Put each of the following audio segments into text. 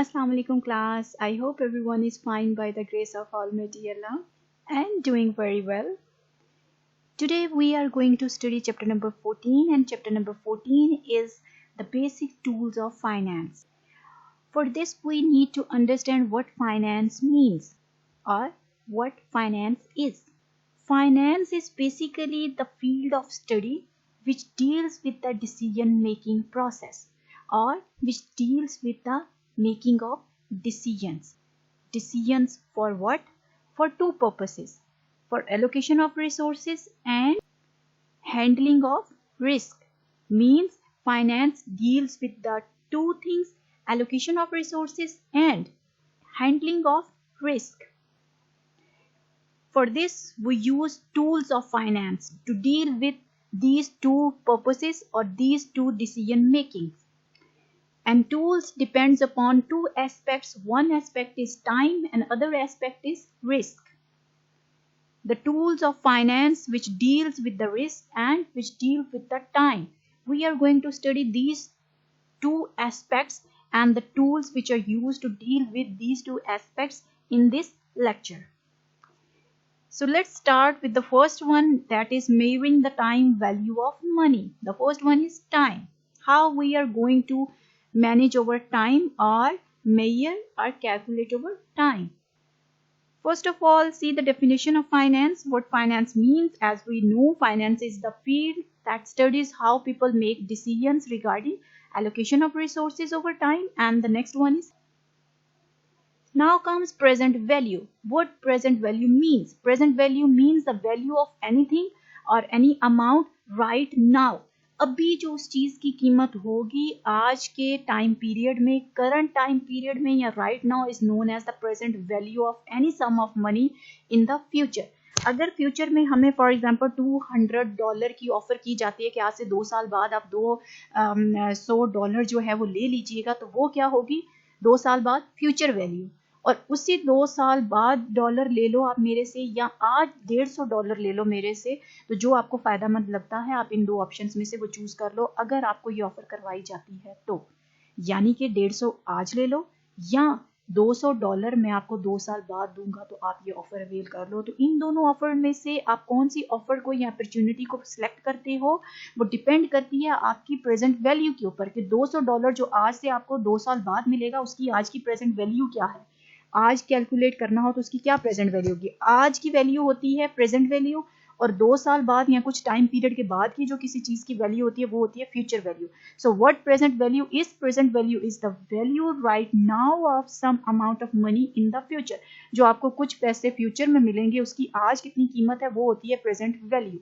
Assalamu alaikum class. I hope everyone is fine by the grace of Almighty Allah and doing very well. Today we are going to study chapter number 14, and chapter number 14 is the basic tools of finance. For this we need to understand what finance means or what finance is. Finance is basically the field of study which deals with the decision making process or which deals with the making of decisions. Decisions for what? For two purposes: for allocation of resources and handling of risk. Means finance deals with the two things: allocation of resources and handling of risk. For this we use tools of finance to deal with these two purposes or these two decision makings. And tools depends upon two aspects. One aspect is time and other aspect is risk. The tools of finance which deals with the risk and which deal with the time. We are going to study these two aspects and the tools which are used to deal with these two aspects in this lecture. So let's start with the first one, that is measuring the time value of money. The first one is time. How we are going to manage our time or measure or calculate our time. First of all, see the definition of finance. What finance means: as we know, finance is the field that studies how people make decisions regarding allocation of resources over time. And the next one is, now comes present value. What present value means? Present value means the value of anything or any amount right now. अभी जो उस चीज की कीमत होगी आज के time period में, करंट टाइम पीरियड में या right now, is known as the present value of any sum of money in the future. अगर फ्यूचर में हमें फॉर एग्जांपल $200 की ऑफर की जाती है कि आज से 2 साल बाद आप $100 जो है वो ले लीजिएगा, तो वो क्या होगी? 2 साल बाद फ्यूचर वैल्यू. और उसी 2 साल बाद डॉलर ले लो आप मेरे से या आज $150 ले लो मेरे से, तो जो आपको फायदेमंद लगता है आप इन दो ऑप्शंस में से वो चूज कर लो. अगर आपको ये ऑफर करवाई जाती है तो यानी कि 150 आज ले लो या $200 मैं आपको 2 साल बाद दूंगा, तो आप ये ऑफर अवेल कर लो. तो इन दोनों ऑफर में से आप कौन सी ऑफर को या अपॉर्चुनिटी को सिलेक्ट करते हो, वो डिपेंड करती है आपकी प्रेजेंट वैल्यू के ऊपर कि $200 जो आज से आपको 2 साल बाद मिलेगा उसकी आज की प्रेजेंट वैल्यू क्या है. आज कैलकुलेट करना हो तो उसकी क्या प्रेजेंट वैल्यू होगी? आज की वैल्यू होती है प्रेजेंट वैल्यू, और 2 साल बाद या कुछ टाइम पीरियड के बाद की जो किसी चीज की वैल्यू होती है वो होती है future value. So what present value is? Present value is the value right now of some amount of money in the future. जो आपको कुछ पैसे फ्यूचर में मिलेंगे उसकी आज कितनी कीमत है वो होती है प्रेजेंट वैल्यू.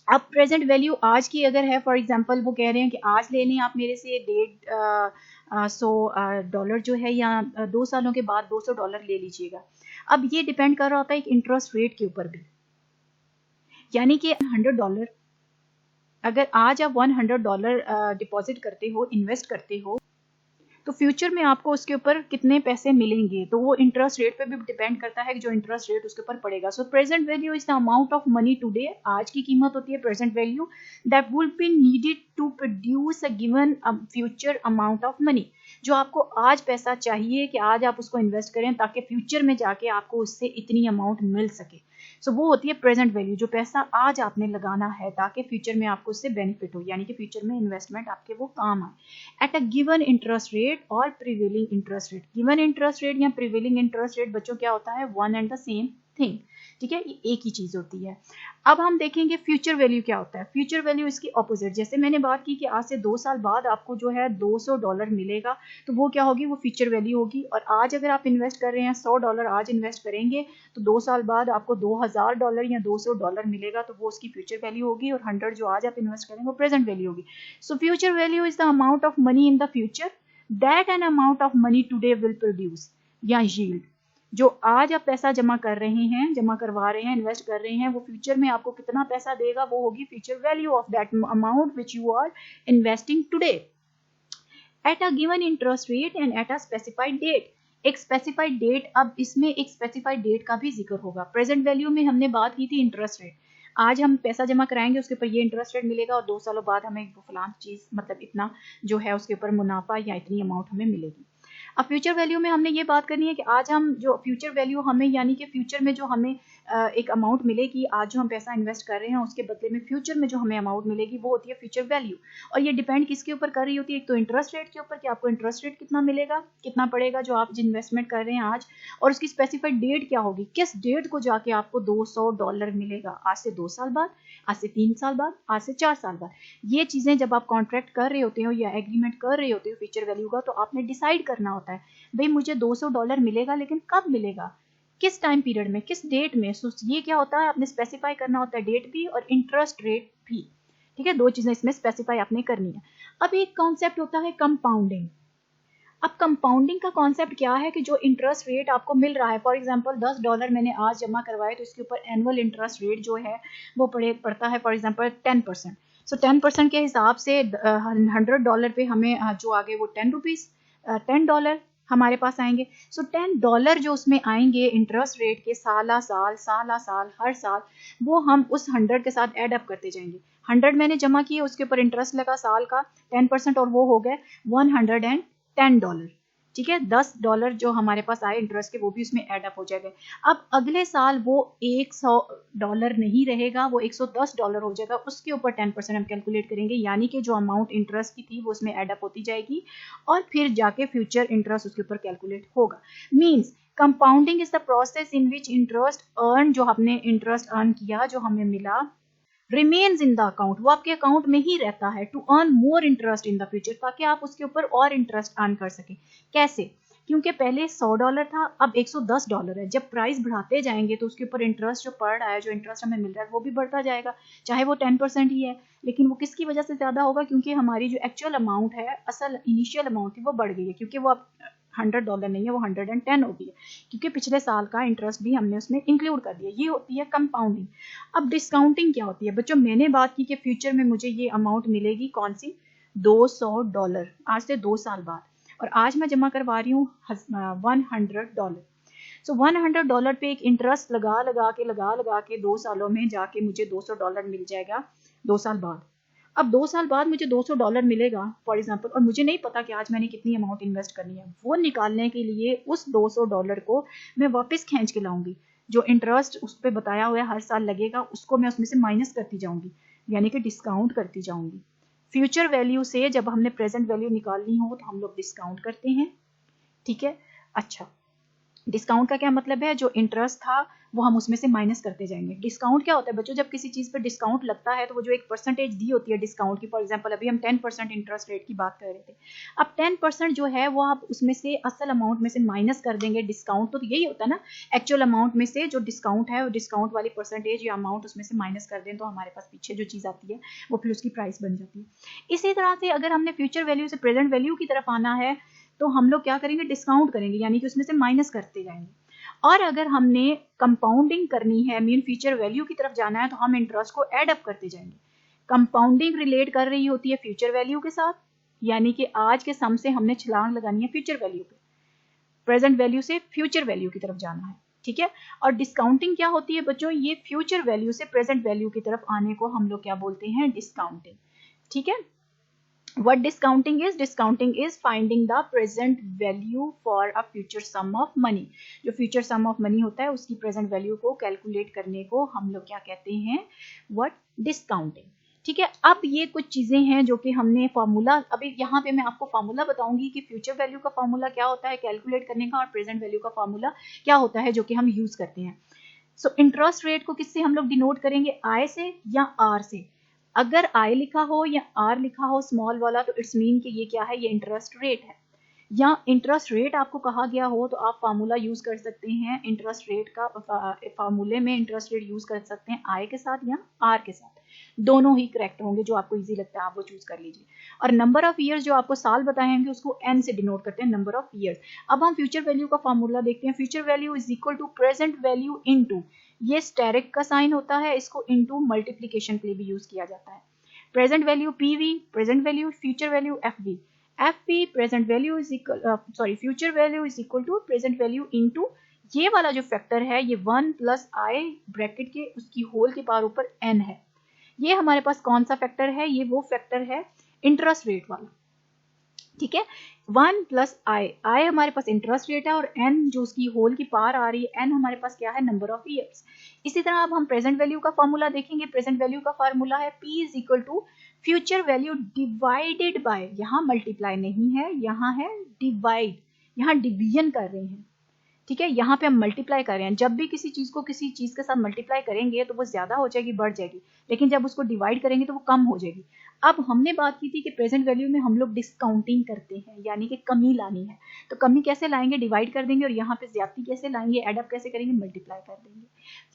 अब प्रेजेंट वैल्यू आज की अगर है, फॉर एग्जांपल वो कह रहे हैं कि आज ले लें आप मेरे से $150 जो है, या 2 सालों के बाद $200 ले लीजिएगा. अब ये डिपेंड कर रहा होता है एक इंटरेस्ट रेट के ऊपर भी. यानी कि $100, अगर आज आप $100 डिपॉजिट करते हो, इन्वेस्ट करते हो, तो फ्यूचर में आपको उसके ऊपर कितने पैसे मिलेंगे, तो वो इंटरेस्ट रेट पे भी डिपेंड करता है कि जो इंटरेस्ट रेट उसके ऊपर पड़ेगा. So present value is the amount of money today. आज की कीमत होती है present value that will be needed to produce a given future amount of money. जो आपको आज पैसा चाहिए कि आज आप उसको इन्वेस्ट करें ताकि फ्यूचर में जाके आपको उससे इतनी अमाउंट मिल सके. सो वो होती है प्रेजेंट वैल्यू, जो पैसा आज आपने लगाना है ताकि फ्यूचर में आपको उससे बेनिफिट हो, यानी कि फ्यूचर में इन्वेस्टमेंट आपके वो काम आए. At a given interest rate और prevailing interest rate. Given interest rate या प्रिवेलिंग इंटरेस्ट रेट बच्चों क्या होता है? One and the same thing. ठीक है, ये एक ही चीज होती है. अब हम देखेंगे फ्यूचर वैल्यू क्या होता है. फ्यूचर वैल्यू इसकी ऑपोजिट. जैसे मैंने बात की कि आज से 2 साल बाद आपको जो है $200 मिलेगा, तो वो क्या होगी? वो फ्यूचर वैल्यू होगी. और आज अगर आप इन्वेस्ट कर रहे हैं $100 आज इन्वेस्ट करेंगे, तो 2 साल बाद आपको $2000 या $200 मिलेगा, तो वो उसकी फ्यूचर वैल्यू होगी. और 100 जो आज आप इन्वेस्ट करेंगे वो प्रेजेंट वैल्यू होगी. So future value is the amount of money in the future that an amount of money today will produce या यील्ड. जो आज आप पैसा जमा कर रहे हैं, जमा करवा रहे हैं, इन्वेस्ट कर रहे हैं, वो फ्यूचर में आपको कितना पैसा देगा, वो होगी future value of that amount which you are investing today at a given interest rate and at a specified date. एक स्पेसिफाइड डेट. अब इसमें एक स्पेसिफाइड डेट का भी जिक्र होगा. प्रेजेंट वैल्यू में हमने बात की थी इंटरेस्ट रेट. आज हम पैसा जमा कराएंगे, उसके ऊपर ये इंटरेस्ट रेट मिलेगा और 2 सालों बाद हमें फलान चीज मतलब इतना जो है उसके ऊपर मुनाफा या इतनी अमाउंट हमें मिलेगी. अब फ्यूचर वैल्यू में हमने ये बात करनी है कि आज हम जो फ्यूचर वैल्यू हमें यानी कि फ्यूचर में जो हमें एक अमाउंट मिलेगी, आज जो हम पैसा इन्वेस्ट कर रहे हैं उसके बदले में फ्यूचर में जो हमें अमाउंट मिलेगी वो होती है फ्यूचर वैल्यू। और ये डिपेंड किसके ऊपर कर रही होती है, एक तो इंटरेस्ट रेट के ऊपर कि आपको इंटरेस्ट रेट कितना मिलेगा, कितना पड़ेगा जो आप इन्वेस्टमेंट कर रहे हैं आज, और उसकी स्पेसिफाइड डेट क्या होगी, किस डेट को जाके आपको $200 मिलेगा, आज से 2 साल बाद, आज से 3 साल बाद, आज से 4 साल बाद। ये चीजें जब आप कॉन्ट्रैक्ट कर रहे होते हो या एग्रीमेंट कर रहे होते हो फ्यूचर वैल्यू का, तो आपने डिसाइड करना होता है भाई मुझे $200 मिलेगा, लेकिन कब मिलेगा, किस टाइम पीरियड में, किस डेट में। सो ये क्या होता है, आपने स्पेसिफाई करना होता है डेट भी और इंटरेस्ट रेट भी। ठीक है, दो चीजें इसमें स्पेसिफाई आपने करनी है। अब एक कॉन्सेप्ट होता है कंपाउंडिंग। अब कंपाउंडिंग का कॉन्सेप्ट क्या है कि जो इंटरेस्ट रेट आपको मिल रहा है, फॉर एग्जांपल $10 मैंने आज जमा करवाए तो इसके ऊपर एनुअल इंटरेस्ट रेट जो है वो पड़ता है फॉर एग्जांपल 10%। सो 10% के हिसाब से $100 पे हमें जो आगे वो $10 हमारे पास आएंगे। सो $10 जो उसमें आएंगे इंटरेस्ट रेट के साल साल हर साल, वो हम उस 100 के साथ एड अप करते जाएंगे। 100 मैंने जमा किए, उसके ऊपर इंटरेस्ट लगा साल का 10% और वो हो गए $110। ठीक है, $10 जो हमारे पास आए इंटरेस्ट के वो भी उसमें ऐड अप हो जाएगा। अब अगले साल वो $100 नहीं रहेगा, वो $110 हो जाएगा, उसके ऊपर 10% हम कैलकुलेट करेंगे, यानी कि जो अमाउंट इंटरेस्ट की थी वो उसमें ऐड अप होती जाएगी और फिर जाके फ्यूचर इंटरेस्ट उसके ऊपर कैलकुलेट होगा। Means compounding is the process in which interest earn, जो हमने इंटरेस्ट अर्न किया, जो हमें मिला, रिमेन्स इन द अकाउंट, वो आपके अकाउंट में ही रहता है, to earn more interest in the future, ताकि आप उसके ऊपर और इंटरेस्ट अर्न कर सकें। कैसे? क्योंकि पहले $100 था, अब $110 है। जब प्राइस बढ़ाते जाएंगे तो उसके ऊपर इंटरेस्ट जो पड़ रहा है, जो इंटरेस्ट हमें मिल रहा है वो भी बढ़ता जाएगा, चाहे वो 10% ही है, लेकिन वो किसकी वजह से ज्यादा होगा, क्योंकि हमारी जो एक्चुअल अमाउंट है, असल इनिशियल अमाउंट थी वो बढ़ गई है, क्योंकि वो अब $100 नहीं है, वो 110 हो गई है, क्योंकि पिछले साल का इंटरेस्ट भी हमने उसमें इंक्लूड कर दिया। ये होती है कंपाउंडिंग। अब डिस्काउंटिंग क्या होती है बच्चों? मैंने बात की कि फ्यूचर में मुझे ये अमाउंट मिलेगी, कौन सी, $200, आज से 2 साल बाद, और आज मैं जमा करवा रही हूँ $100। सो $100 पे एक इंटरेस्ट लगा के 2 सालों में जाके मुझे $200 मिल जाएगा 2 साल बाद। अब 2 साल बाद मुझे $200 मिलेगा फॉर एग्जाम्पल, और मुझे नहीं पता कि आज मैंने कितनी अमाउंट इन्वेस्ट करनी है। वो निकालने के लिए उस $200 को मैं वापस खींच के लाऊंगी, जो इंटरेस्ट उस पर बताया हुआ है हर साल लगेगा, उसको मैं उसमें से माइनस करती जाऊंगी, यानी कि डिस्काउंट करती जाऊंगी। फ्यूचर वैल्यू से जब हमने प्रेजेंट वैल्यू निकालनी हो तो हम लोग डिस्काउंट करते हैं। ठीक है, अच्छा, डिस्काउंट का क्या मतलब है, जो इंटरेस्ट था वो हम उसमें से माइनस करते जाएंगे। डिस्काउंट क्या होता है बच्चों? जब किसी चीज पर डिस्काउंट लगता है तो वो जो एक परसेंटेज दी होती है डिस्काउंट की, फॉर एग्जांपल अभी हम 10% इंटरेस्ट रेट की बात कर रहे थे, अब 10% जो है वो आप उसमें से असल अमाउंट में से माइनस कर देंगे। डिस्काउंट तो यही होता है ना, एक्चुअल अमाउंट में से जो डिस्काउंट है, वो डिस्काउंट वाली परसेंटेज या अमाउंट उसमें से माइनस कर दें तो हमारे पास पीछे जो चीज आती है वो फिर उसकी प्राइस बन जाती है। इसी तरह से अगर हमने फ्यूचर वैल्यू से प्रेजेंट वैल्यू की तरफ आना है तो हम लोग क्या करेंगे, डिस्काउंट करेंगे, यानी कि उसमें से माइनस करते जाएंगे। और अगर हमने कंपाउंडिंग करनी है, मीन फ्यूचर वैल्यू की तरफ जाना है, तो हम इंटरेस्ट को ऐड अप करते जाएंगे। कंपाउंडिंग रिलेट कर रही होती है फ्यूचर वैल्यू के साथ, यानी कि आज के सम से हमने छलांग लगानी है फ्यूचर वैल्यू पे, प्रेजेंट वैल्यू से फ्यूचर वैल्यू की तरफ जाना है। ठीक है, और डिस्काउंटिंग क्या होती है बच्चों? ये फ्यूचर वैल्यू से प्रेजेंट वैल्यू की तरफ आने को हम लोग क्या बोलते हैं, डिस्काउंटिंग। ठीक है, what discounting is? Discounting is finding the present value for a future sum of money। जो future sum of money होता है उसकी present value को calculate करने को हम लोग क्या कहते हैं, what discounting। ठीक है, अब ये कुछ चीजें हैं जो कि हमने फार्मूला, अभी यहाँ पे मैं आपको फार्मूला बताऊंगी कि फ्यूचर वैल्यू का फार्मूला क्या होता है कैलकुलेट करने का, और प्रेजेंट वैल्यू का फार्मूला क्या होता है जो कि हम यूज करते हैं। सो इंटरेस्ट रेट को किससे हम लोग डिनोट करेंगे, आई से या आर से? अगर आई लिखा हो या आर लिखा हो स्मॉल वाला, तो इट्स मीन कि ये क्या है, ये इंटरेस्ट रेट है। या इंटरेस्ट रेट आपको कहा गया हो तो आप फार्मूला यूज कर सकते हैं इंटरेस्ट रेट का, फार्मूले में इंटरेस्ट रेट यूज कर सकते हैं आई के साथ या आर के साथ, दोनों ही करेक्ट होंगे, जो आपको इजी लगता है आप वो चूज कर लीजिए। और नंबर ऑफ ईयर्स, जो आपको साल बताए होंगे, उसको एन से डिनोट करते हैं, नंबर ऑफ ईयर्स। अब हम फ्यूचर वैल्यू का फार्मूला देखते हैं। Future value is equal to present value into, ये स्टेरिक का साइन होता है, इसको इनटू मल्टीप्लीकेशन के लिए भी यूज किया जाता है। Present value PV, present value future value FV, FV present value is equal, sorry future value is equal to present value into, ये वाला जो फैक्टर है ये 1 प्लस आई ब्रैकेट के उसकी होल के पावर ऊपर एन है। ये हमारे पास कौन सा फैक्टर है, ये वो फैक्टर है इंटरेस्ट रेट वाला। ठीक है। 1 प्लस आई हमारे पास इंटरेस्ट रेट है और एन जो उसकी होल की पार आ रही है, एन हमारे पास क्या है, नंबर ऑफ ईयर्स। इसी तरह अब हम प्रेजेंट वैल्यू का फॉर्मूला देखेंगे। प्रेजेंट वैल्यू का फॉर्मूला है P is equal to future value divided by, यहाँ मल्टीप्लाई नहीं है, यहाँ है डिवाइड, यहाँ डिवीजन कर रहे हैं। ठीक है, यहाँ पे हम मल्टीप्लाई कर रहे हैं। जब भी किसी चीज को किसी चीज के साथ मल्टीप्लाई करेंगे तो वो ज्यादा हो जाएगी, बढ़ जाएगी, लेकिन जब उसको डिवाइड करेंगे तो वो कम हो जाएगी। अब हमने बात की थी कि प्रेजेंट वैल्यू में हम लोग डिस्काउंटिंग करते हैं, यानी कि कमी लानी है। तो कमी कैसे लाएंगे, डिवाइड कर देंगे, और यहाँ पे ज्यादती कैसे लाएंगे, एडअप कैसे करेंगे, मल्टीप्लाई कर देंगे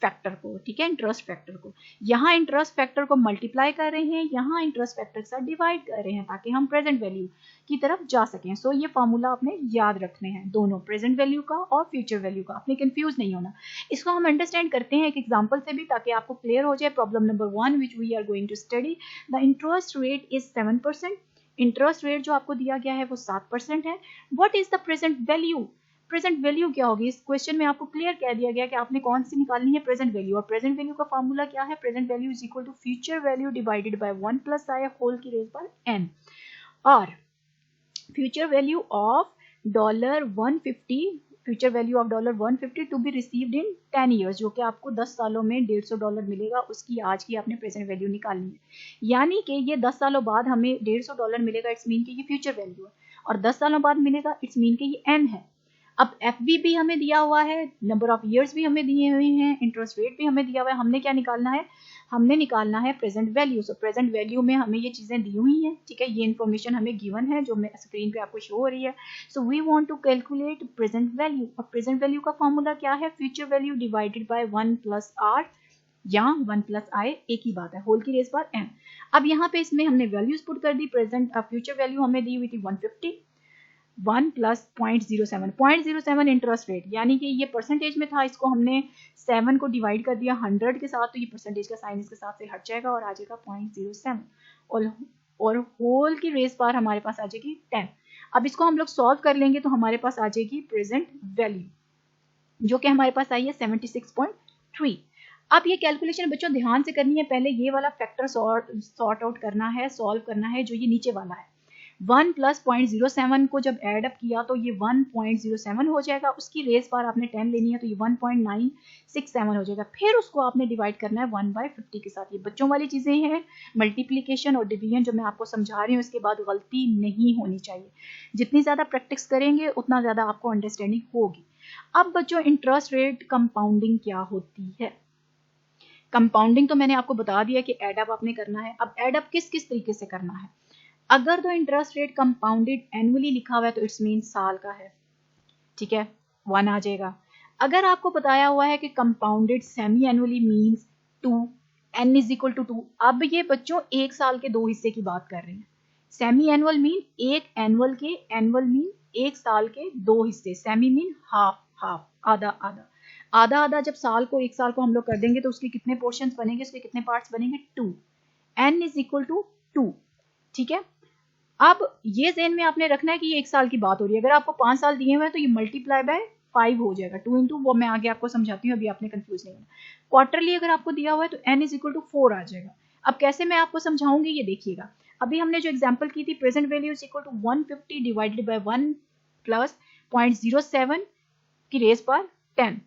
फैक्टर को। ठीक है, इंटरेस्ट फैक्टर को, यहाँ इंटरेस्ट फैक्टर को मल्टीप्लाई कर रहे हैं, यहाँ इंटरेस्ट फैक्टर के साथ डिवाइड कर रहे हैं, ताकि हम प्रेजेंट वैल्यू की तरफ जा सकें। सो ये फॉर्मूला आपने याद रखने हैं, दोनों प्रेजेंट वैल्यू का और फ्यूचर वैल्यू का, आपने कंफ्यूज नहीं होना। इसको हम अंडरस्टैंड करते हैं एक एग्जांपल से भी, ताकि आपको क्लियर हो जाए। Problem number 1 which we are going to study, the interest rate is 7%। Interest rate जो आपको दिया गया है वो 7% है। What is the present value, present value क्या होगी, इस क्वेश्चन में आपको क्लियर कह दिया गया कि आपने कौन सी निकालनी है, प्रेजेंट वैल्यू। और प्रेजेंट वैल्यू का फॉर्मूला क्या है, present value is equal to future value divided by 1 plus I whole की रेज बाय n, और future value of $150, future value of $150 to be received in 10 years, जो कि आपको 10 सालों में $150 मिलेगा, उसकी आज की आपने प्रेजेंट वैल्यू निकालनी है। यानी कि ये 10 सालों बाद हमें $150 मिलेगा, इट्स मीन कि ये फ्यूचर वैल्यू है, और 10 सालों बाद मिलेगा, इट्स मीन कि ये एन है। अब एफ भी हमें दिया हुआ है, नंबर ऑफ ईयर्स भी हमें दिए हुए हैं, इंटरेस्ट रेट भी हमें दिया हुआ है। हमने क्या निकालना है, हमने निकालना है प्रेजेंट वैल्यू। सो प्रेजेंट वैल्यू में हमें ये चीजें दी हुई हैं। ठीक है, ये इन्फॉर्मेशन हमें गिवन है जो स्क्रीन पे आपको शो हो रही है। So we want to calculate present value. और प्रेजेंट वैल्यू का फॉर्मूला क्या है, future value divided by 1 plus R, या 1 प्लस आई, एक ही बात है, होल की रेज बार एन। अब यहाँ पे इसमें हमने वैल्यूज पुट कर दी। प्रेजेंट फ्यूचर वैल्यू हमें दी हुई थी 150, 1 प्लस 0.07 इंटरेस्ट रेट, यानी कि ये परसेंटेज में था, इसको हमने 7 को डिवाइड कर दिया 100 के साथ, तो ये परसेंटेज का साइन इसके साथ से हट जाएगा और आ जाएगा 0.07, और होल की रेस बार हमारे पास आ जाएगी 10। अब इसको हम लोग सॉल्व कर लेंगे तो हमारे पास आ जाएगी प्रेजेंट वैल्यू, जो कि हमारे पास आई है 76.3। अब ये कैलकुलेशन बच्चों ध्यान से करनी है, पहले ये वाला फैक्टर सॉर्ट आउट करना है, सॉल्व करना है, जो ये नीचे वाला है। 1 प्लस 0.07 को जब एड अप किया तो ये 1.07 हो जाएगा, उसकी रेस बार आपने 10 लेनी है तो ये 1.967 हो जाएगा। फिर उसको आपने डिवाइड करना है 1/50 के साथ। ये बच्चों वाली चीजें हैं, मल्टीप्लीकेशन और डिवीजन जो मैं आपको समझा रही हूँ, इसके बाद गलती नहीं होनी चाहिए। जितनी ज्यादा प्रैक्टिस करेंगे उतना ज्यादा आपको अंडरस्टैंडिंग होगी। अब बच्चों इंटरेस्ट रेट कंपाउंडिंग क्या होती है, कंपाउंडिंग तो मैंने आपको बता दिया कि एड अप आपने करना है। अब एड अप किस किस तरीके से करना है, अगर तो इंटरेस्ट रेट कंपाउंडेड एनुअली लिखा हुआ है तो इट्स मीन साल का है, ठीक है, 1 आ जाएगा। अगर आपको बताया हुआ है कि compounded semi annually means 2, n is equal to 2। अब ये बच्चों एक साल के 2 हिस्से की बात कर रहे हैं। सेमी एनुअल मीन एक एनुअल के, एनुअल मीन एक साल के 2 हिस्से, सेमी मीन हाफ हाफ, आधा आधा। आधा आधा जब साल को, एक साल को हम लोग कर देंगे तो उसके कितने पोर्शंस बनेंगे, उसके कितने पार्ट्स बनेंगे, 2, n इज इक्वल टू 2। ठीक है, अब ये ज़हन में आपने रखना है कि ये एक साल की बात हो रही है। अगर आपको 5 साल दिए हुए हैं तो ये मल्टीप्लाई बाय 5 हो जाएगा, 2 इंटू, वो मैं आगे आपको समझाती हूँ, अभी आपने कंफ्यूज नहीं होना। क्वार्टरली अगर आपको दिया हुआ है तो n इज इक्वल टू 4 आ जाएगा। अब कैसे मैं आपको समझाऊंगी ये देखिएगा। अभी हमने जो एग्जाम्पल की थी, present value is equal to 150 divided by 1 plus 0.07 की रेस पर 10।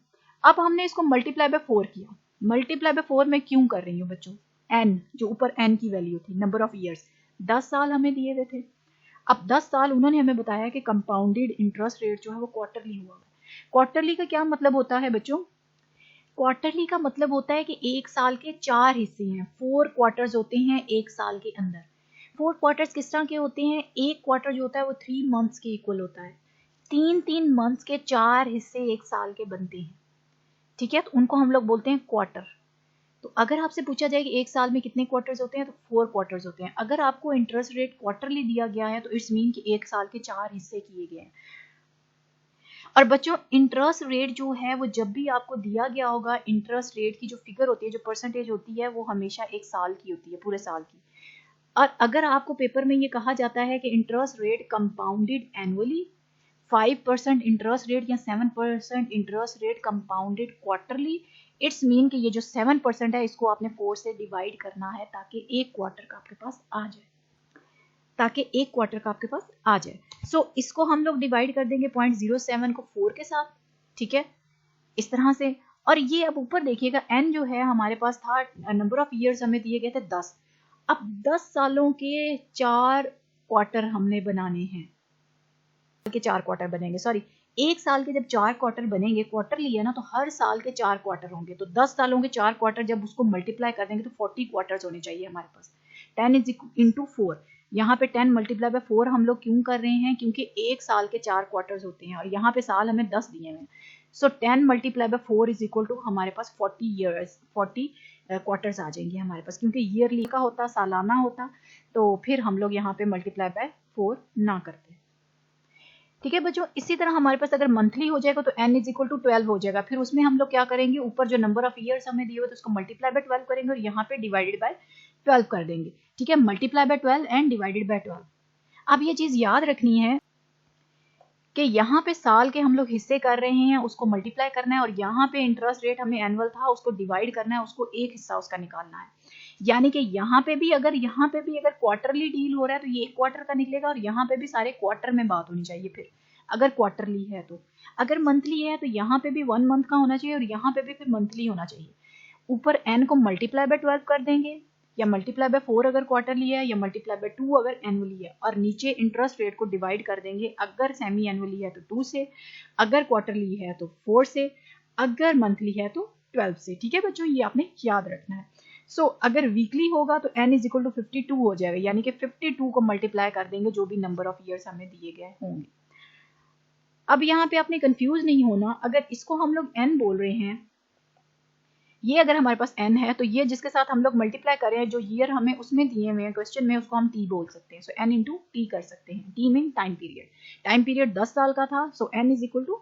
अब हमने इसको मल्टीप्लाई बाय 4 किया। मल्टीप्लाई बाय 4 मैं क्यों कर रही हूँ बच्चों, n जो ऊपर n की वैल्यू थी, नंबर ऑफ ईयर्स 10 साल हमें दिए हुए थे। अब 10 साल उन्होंने हमें बताया कि कंपाउंडेड इंटरेस्ट रेट जो है वो क्वार्टरली हुआ है। क्वार्टरली का क्या मतलब होता है बच्चों, क्वार्टरली का मतलब होता है कि एक साल के 4 हिस्से हैं, 4 क्वार्टर्स होते हैं एक साल के अंदर। 4 क्वार्टर्स किस तरह के होते हैं, एक क्वार्टर जो होता है वो 3 मंथ्स के इक्वल होता है। 3 मंथ्स के 4 हिस्से एक साल के बनते हैं। ठीक है, तो उनको हम लोग बोलते हैं क्वार्टर। तो अगर आपसे पूछा जाए कि एक साल में कितने क्वार्टर्स होते हैं, तो 4 क्वार्टर्स होते हैं। अगर आपको इंटरेस्ट रेट क्वार्टरली दिया गया है तो इट्स मीन कि एक साल के 4 हिस्से किए गए हैं। और बच्चों इंटरेस्ट रेट जो है वो जब भी आपको दिया गया होगा, इंटरेस्ट रेट की जो फिगर होती है, जो परसेंटेज होती है, वो हमेशा एक साल की होती है, पूरे साल की। और अगर आपको पेपर में ये कहा जाता है कि interest rate compounded annually, 5% interest rate या 7% interest rate compounded quarterly, it's mean कि ये जो 7% है इसको आपने 4 से डिवाइड करना है ताकि एक क्वार्टर का आपके पास आ जाए। ताकि एक क्वार्टर का आपके पास आ जाए। सो इसको हम लोग डिवाइड कर देंगे 0.07 को 4 के साथ, ठीक है, इस तरह से। और ये अब ऊपर देखिएगा n जो है हमारे पास था, नंबर ऑफ ईयर्स हमें दिए गए थे 10। अब 10 सालों के 4 क्वार्टर हमने बनाने हैं, के 4 क्वार्टर बनेंगे, सॉरी, एक साल के जब 4 क्वार्टर बनेंगे, क्वार्टर लिया ना, तो हर साल के 4 क्वार्टर होंगे, तो 10 सालों के 4 क्वार्टर जब उसको मल्टीप्लाई कर देंगे तो 40 क्वार्टर्स होने चाहिए हमारे पास। 10 इज इंटू 4, यहाँ पे 10 मल्टीप्लाई बाय 4 हम लोग क्यों कर रहे हैं, क्योंकि एक साल के 4 क्वार्टर्स होते हैं और यहाँ पे साल हमें 10 दिए हैं। So 10 multiply by 4 is equal to हमारे पास 40 ईयर्स, 40 क्वार्टर्स आ जाएंगे हमारे पास, क्योंकि ईयरली का होता, सालाना होता, तो फिर हम लोग यहाँ पे मल्टीप्लाई बाय 4 ना करते। ठीक है बच्चों, इसी तरह हमारे पास अगर मंथली हो जाएगा तो n इज इक्वल टू 12 हो जाएगा। फिर उसमें हम लोग क्या करेंगे, ऊपर जो नंबर ऑफ ईयर्स हमें दिए हुए तो उसको मल्टीप्लाई बाय 12 करेंगे और यहाँ पे डिवाइडेड बाय 12 कर देंगे। ठीक है, multiply by 12 and divided by 12। अब ये चीज याद रखनी है कि यहाँ पे साल के हम लोग हिस्से कर रहे हैं, उसको मल्टीप्लाई करना है, और यहाँ पे इंटरेस्ट रेट हमें एनुअल था, उसको डिवाइड करना है, उसको एक हिस्सा उसका निकालना है। यानी कि यहाँ पे भी अगर क्वार्टरली डील हो रहा है तो ये एक क्वार्टर का निकलेगा, और यहाँ पे भी सारे क्वार्टर में बात होनी चाहिए। फिर अगर क्वार्टरली है तो, अगर मंथली है तो यहाँ पे भी 1 मंथ का होना चाहिए और यहाँ पे भी फिर मंथली होना चाहिए। ऊपर n को मल्टीप्लाई बाय 12 कर देंगे, या मल्टीप्लाई बाय 4 अगर क्वार्टरली है, या मल्टीप्लाई बाय 2 अगर एनुअली है, और नीचे इंटरेस्ट रेट को डिवाइड कर देंगे, अगर सेमी एनुअली है तो 2 से, अगर क्वार्टरली है तो 4 से, अगर मंथली है तो 12 से। ठीक है बच्चों, ये आपने याद रखना है। सो अगर वीकली होगा तो n इज इक्वल टू 52 हो जाएगा, यानी कि 52 को मल्टीप्लाई कर देंगे जो भी नंबर ऑफ ईयर्स हमें दिए गए होंगे। अब यहाँ पे आपने कंफ्यूज नहीं होना, अगर इसको हम लोग n बोल रहे हैं, ये अगर हमारे पास n है तो ये जिसके साथ हम लोग मल्टीप्लाई कर रहे हैं, जो ईयर हमें उसमें दिए हुए हैं क्वेश्चन में, उसको हम t बोल सकते हैं। सो n इंटू टी कर सकते हैं। t mean time period, time period 10 साल का था, so n is equal to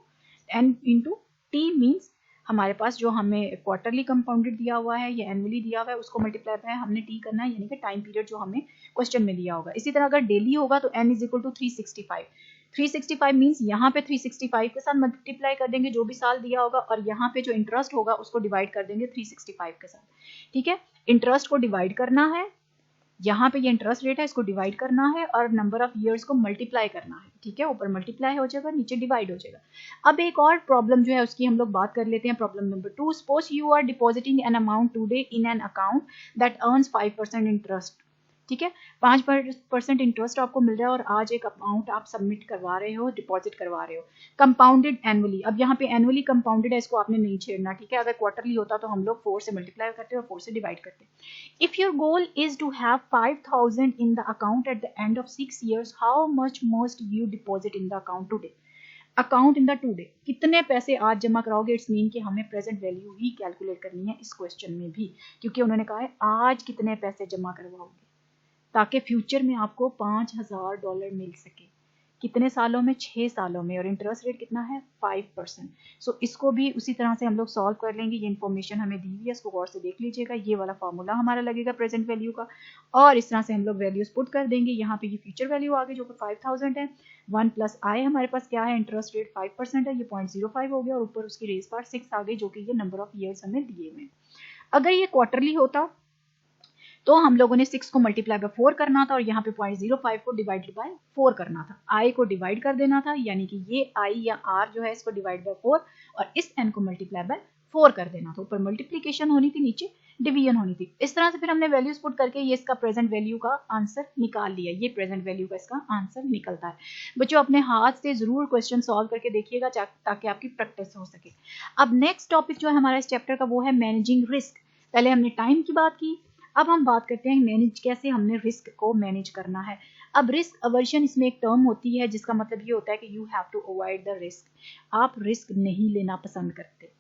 n into T means हमारे पास जो हमें क्वार्टरली कंपाउंडेड दिया हुआ है या एनुअली दिया हुआ है उसको मल्टीप्लाई बाय हमने टी करना है, यानी कि टाइम पीरियड जो हमें क्वेश्चन में दिया होगा। इसी तरह अगर डेली होगा तो n is equal to 365। 365 means यहाँ पे 365 के साथ मल्टीप्लाई कर देंगे जो भी साल दिया होगा, और यहाँ पे जो इंटरेस्ट होगा उसको डिवाइड कर देंगे 365 के साथ। ठीक है, इंटरेस्ट को डिवाइड करना है, यहाँ पे ये इंटरेस्ट रेट है, इसको डिवाइड करना है, और नंबर ऑफ ईयर्स को मल्टीप्लाई करना है। ठीक है, ऊपर मल्टीप्लाई हो जाएगा, नीचे डिवाइड हो जाएगा। अब एक और प्रॉब्लम जो है उसकी हम लोग बात कर लेते हैं, problem number 2। Suppose you are depositing an amount today in an account that earns 5% interest. ठीक है, 5% इंटरेस्ट आपको मिल रहा है और आज एक अमाउंट आप सबमिट करवा रहे हो, डिपॉजिट करवा रहे हो, कंपाउंडेड एनुअली। अब यहाँ पे एनुअली कंपाउंडेड है, इसको आपने नहीं छेड़ना। ठीक है, अगर क्वार्टरली होता तो हम लोग 4 से मल्टीप्लाई करते और 4 से डिवाइड करते। If your goal is to have 5000 in the account at the end of 6 years, how much must you deposit in the account today. Account in the today, कितने पैसे आज जमा कराओगे। इट्स मीन कि हमें प्रेजेंट वैल्यू ही calculate करनी है इस क्वेश्चन में भी, क्योंकि उन्होंने कहा है आज कितने पैसे जमा करवाओगे, ताकि फ्यूचर में आपको $5000 मिल सके। कितने सालों में, 6 सालों में, और इंटरेस्ट रेट कितना है 5%। सो इसको भी उसी तरह से हम लोग सॉल्व कर लेंगे। ये इन्फॉर्मेशन हमें दी हुई है, इसको गौर से देख लीजिएगा। ये वाला फॉर्मूला हमारा लगेगा प्रेजेंट वैल्यू का, और इस तरह से हम लोग वैल्यूज पुट कर देंगे। यहाँ पे ये फ्यूचर वैल्यू आ गई जो कि 5000 है, 1 प्लस आई हमारे पास क्या है, इंटरेस्ट रेट 5% है, ये 0.05 हो गया, और ऊपर उसकी रेस पार्ट 6 आ गई जो कि ये नंबर ऑफ ईयर्स हमें दिए हुए। अगर ये क्वार्टरली होता तो हम लोगों ने 6 को मल्टीप्लाई बाय 4 करना था, और यहाँ पे 0.05 को डिवाइडेड बाय 4 करना था। आई को डिवाइड कर देना था, यानी कि ये आई या आर जो है इसको डिवाइड बाय 4, और इस एन को मल्टीप्लाई बाय 4 कर देना था। ऊपर मल्टीप्लीकेशन होनी थी, नीचे डिवीजन होनी थी। इस तरह से फिर हमने वैल्यूज पुट करके ये इसका प्रेजेंट वैल्यू का आंसर निकाल लिया। ये प्रेजेंट वैल्यू का इसका आंसर निकलता है। बच्चों अपने हाथ से जरूर क्वेश्चन सॉल्व करके देखिएगा ताकि आपकी प्रैक्टिस हो सके। अब नेक्स्ट टॉपिक जो है हमारा इस चैप्टर का वो है मैनेजिंग रिस्क। पहले हमने टाइम की बात की, अब हम बात करते हैं मैनेज, कैसे हमने रिस्क को मैनेज करना है। अब रिस्क अवर्जन इसमें एक टर्म होती है जिसका मतलब ये होता है कि you have to avoid the risk. आप रिस्क नहीं लेना पसंद करते।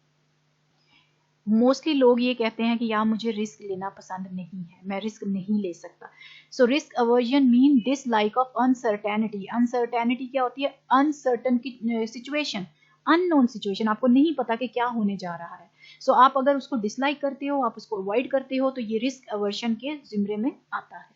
मोस्टली लोग ये कहते हैं कि यार मुझे रिस्क लेना पसंद नहीं है, मैं रिस्क नहीं ले सकता। So risk aversion mean dislike of uncertainty. Uncertainty क्या होती है, अनसर्टन की सिचुएशन, अननोन सिचुएशन, आपको नहीं पता कि क्या होने जा रहा है। सो आप अगर उसको डिसलाइक करते हो, आप उसको अवॉइड करते हो, तो ये रिस्क अवर्जन के जिम्रे में आता है।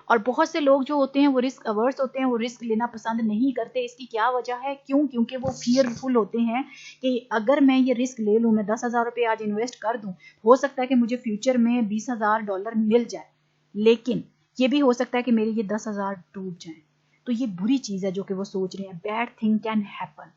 और बहुत से लोग जो होते हैं वो रिस्क अवर्स होते हैं, वो रिस्क लेना पसंद नहीं करते। इसकी क्या वजह है, क्यों? क्योंकि वो फियरफुल होते हैं कि अगर मैं ये रिस्क ले लूँ, मैं 10,000 रुपये आज इन्वेस्ट कर दूँ, हो सकता है कि मुझे फ्यूचर में $20,000 मिल जाए, लेकिन ये भी हो सकता है कि मेरे ये 10,000 डूब जाएं। तो ये बुरी चीज़ है जो कि वो सोच रहे हैं। Bad thing can happen,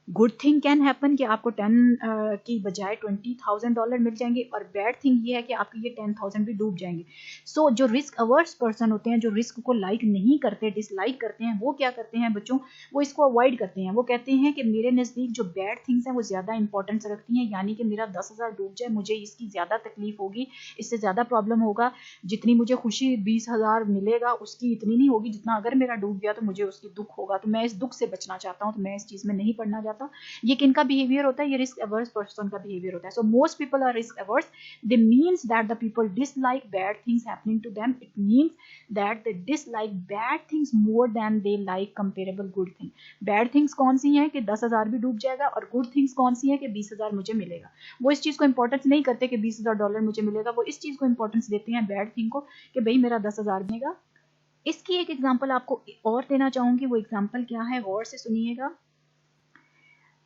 good thing can happen कि आपको 10 की बजाय $20,000 मिल जाएंगे, और बैड थिंग ये है कि आपके ये 10,000 भी डूब जाएंगे। सो जो रिस्क अवर्स पर्सन होते हैं, जो रिस्क को लाइक नहीं करते, डिसलाइक करते हैं, वो क्या करते हैं बच्चों, वो इसको अवॉइड करते हैं। वो कहते हैं कि मेरे नज़दीक जो बैड थिंग्स हैं वो ज़्यादा इंपॉर्टेंस रखती हैं, यानी कि मेरा 10,000 डूब जाए, मुझे इसकी ज़्यादा तकलीफ होगी, इससे ज़्यादा प्रॉब्लम होगा। जितनी मुझे खुशी 20,000 मिलेगा उसकी इतनी नहीं होगी जितना अगर मेरा डूब गया तो मुझे उसकी दुख होगा। तो मैं इस दुख से बचना चाहता हूँ, तो मैं इस चीज़ में नहीं पढ़ना चाहता। ये किनका बिहेवियर होता है, ये रिस्क अवर्स पर्सन का बिहेवियर होता है। So most people are risk averse, they means that the people dislike bad things happening to them, it means that they dislike bad things more than they like comparable good thing. Bad things कौन सी हैं कि 10,000 भी डूब जाएगा, और good things कौन सी हैं कि 20,000 मुझे मिलेगा। वो इस चीज को इंपॉर्टेंस नहीं करते कि $20,000 मुझे मिलेगा, वो इस चीज को इंपॉर्टेंस देते हैं बैड थिंग को कि भाई मेरा 10,000 मिलेगा। इसकी एक एग्जाम्पल आपको और देना चाहूंगी, वो एग्जाम्पल क्या है गौर से सुनिएगा।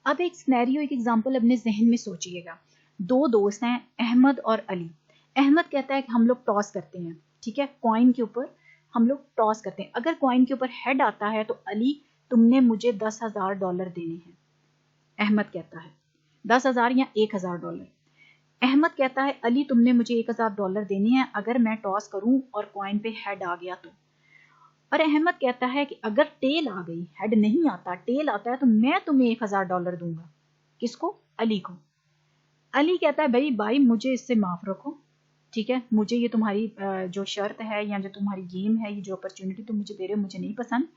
अब एक सिनेरियो, एक एग्जांपल अपने जहन में सोचिएगा। दो दोस्त हैं, अहमद और अली। अहमद कहता है कि हम लोग टॉस करते हैं, ठीक है, कॉइन के ऊपर हम लोग टॉस करते हैं। अगर कॉइन के ऊपर हेड आता है तो अली तुमने मुझे $10,000 देने हैं। अहमद कहता है 10,000 या $1,000। अहमद कहता है अली तुमने मुझे $1,000 देने हैं अगर मैं टॉस करूं और कॉइन पे हेड आ गया तो। और अहमद कहता है कि अगर टेल आ गई, हेड नहीं आता टेल आता है, तो मैं तुम्हें $1,000 दूंगा। किसको? अली को। अली कहता है भाई भाई मुझे इससे माफ रखो, ठीक है, मुझे ये तुम्हारी जो शर्त है या जो तुम्हारी गेम है, ये जो अपॉर्चुनिटी तुम मुझे दे रहे हो मुझे नहीं पसंद।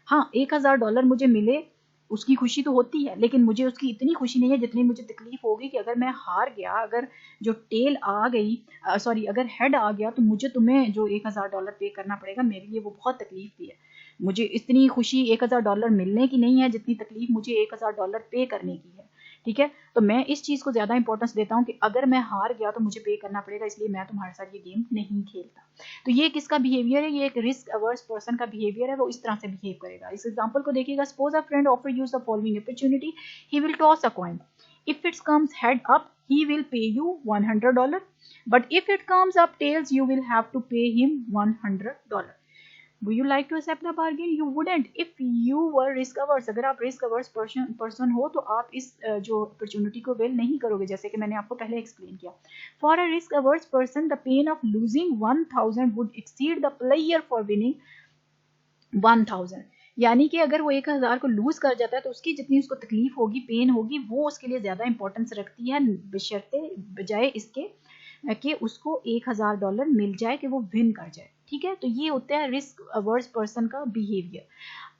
हाँ, $1,000 मुझे मिले उसकी खुशी तो होती है, लेकिन मुझे उसकी इतनी खुशी नहीं है जितनी मुझे तकलीफ होगी कि अगर मैं हार गया, अगर जो टेल आ गई, सॉरी अगर हेड आ गया, तो मुझे तुम्हें जो $1,000 पे करना पड़ेगा। मेरे लिए वो बहुत तकलीफ भी है। मुझे इतनी खुशी $1,000 मिलने की नहीं है जितनी तकलीफ मुझे $1,000 पे करने की है, ठीक है। तो मैं इस चीज को ज्यादा इंपॉर्टेंस देता हूँ कि अगर मैं हार गया तो मुझे पे करना पड़ेगा, इसलिए मैं तुम्हारे साथ ये गेम नहीं खेलता। तो ये किसका बिहेवियर है? ये एक रिस्क अवर्स पर्सन का बिहेवियर है, वो इस तरह से बिहेव करेगा। इस एग्जांपल को देखिएगा। Suppose a friend offer you the following opportunity, he will toss a coin, if it comes head up he will pay you $100, but if it comes up tails you will have to pay him $100. Would you like to accept the bargain? You wouldn't if you were risk averse. अगर आप risk averse person हो तो आप इस जो opportunity को avail नहीं करोगे, जैसे कि मैंने आपको पहले explain किया। For a risk averse person, the pain of losing 1,000 would exceed the pleasure for winning 1,000। यानी कि अगर वो 1,000 को लूज कर जाता है तो उसकी जितनी उसको तकलीफ होगी, पेन होगी, वो उसके लिए ज्यादा इंपॉर्टेंस रखती है बशर्ते बजाय इसके कि उसको $1,000 मिल जाए, कि वो विन कर जाए, ठीक है। तो ये होता है रिस्क अवर्स पर्सन का बिहेवियर।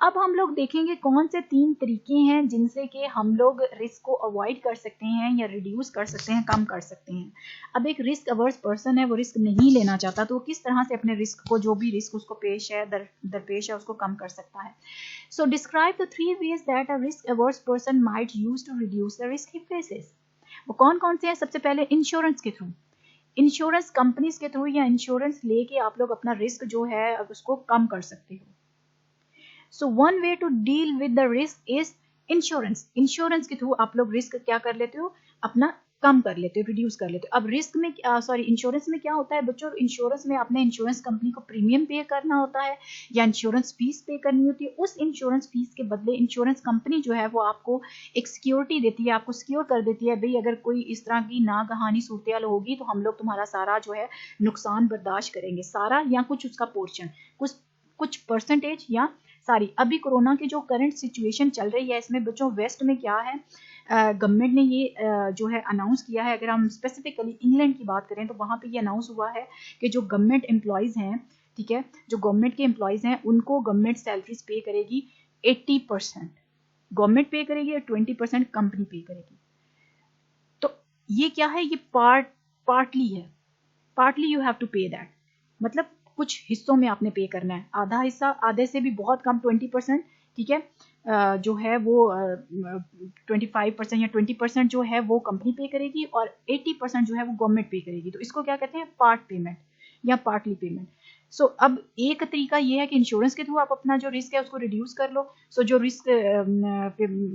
अब हम लोग देखेंगे कौन से 3 तरीके हैं जिनसे कि हम लोग रिस्क को अवॉइड कर सकते हैं या रिड्यूस कर सकते हैं, कम कर सकते हैं। अब एक रिस्क अवर्स पर्सन है, वो रिस्क नहीं लेना चाहता, तो वो किस तरह से अपने रिस्क को, जो भी रिस्क उसको पेश है, दरपेश है, उसको कम कर सकता है। So describe the 3 ways that a risk averse person might use to reduce the risk he faces. वो कौन कौन से हैं? सबसे पहले इंश्योरेंस के थ्रू, इंश्योरेंस कंपनीज के थ्रू या इंश्योरेंस लेके आप लोग अपना रिस्क जो है उसको कम कर सकते हो। So one way to deal with the risk is insurance. Insurance के थ्रू आप लोग रिस्क क्या कर लेते हो? अपना कम कर लेते हो, रिड्यूस कर लेते हो। अब रिस्क में इंश्योरेंस में क्या होता है बच्चों? इंश्योरेंस में आपने इंश्योरेंस कंपनी को प्रीमियम पे करना होता है या इंश्योरेंस फीस पे करनी होती है। उस इंश्योरेंस फीस के बदले इंश्योरेंस कंपनी जो है वो आपको एक सिक्योरिटी देती है, आपको सिक्योर कर देती है, भाई अगर कोई इस तरह की नागहानी सूरत होगी तो हम लोग तुम्हारा सारा जो है नुकसान बर्दाश्त करेंगे, सारा या कुछ उसका पोर्शन, कुछ परसेंटेज या सारी। अभी कोरोना की जो करंट सिचुएशन चल रही है इसमें बच्चों वेस्ट में क्या है, गवर्नमेंट ने ये जो है अनाउंस किया है। अगर हम स्पेसिफिकली इंग्लैंड की बात करें तो वहाँ पे ये अनाउंस हुआ है कि जो गवर्नमेंट एम्प्लॉयज़ हैं, ठीक है, जो गवर्नमेंट के एम्प्लॉयज़ हैं उनको गवर्नमेंट सैलरीज पे करेगी 80%, गवर्नमेंट पे करेगी और 20% कंपनी पे करेगी। तो ये क्या है? ये पार्टली है, पार्टली यू हैव टू पे दैट, मतलब कुछ हिस्सों में आपने पे करना है, आधा हिस्सा, आधे से भी बहुत कम 20%, ठीक है, जो है वो 25% या 20% जो है वो कंपनी पे करेगी और 80% जो है वो गवर्नमेंट पे करेगी। तो इसको क्या कहते हैं? पार्ट पेमेंट या पार्टली पेमेंट। सो अब एक तरीका ये है कि इंश्योरेंस के थ्रू आप अपना जो रिस्क है उसको रिड्यूस कर लो। सो जो रिस्क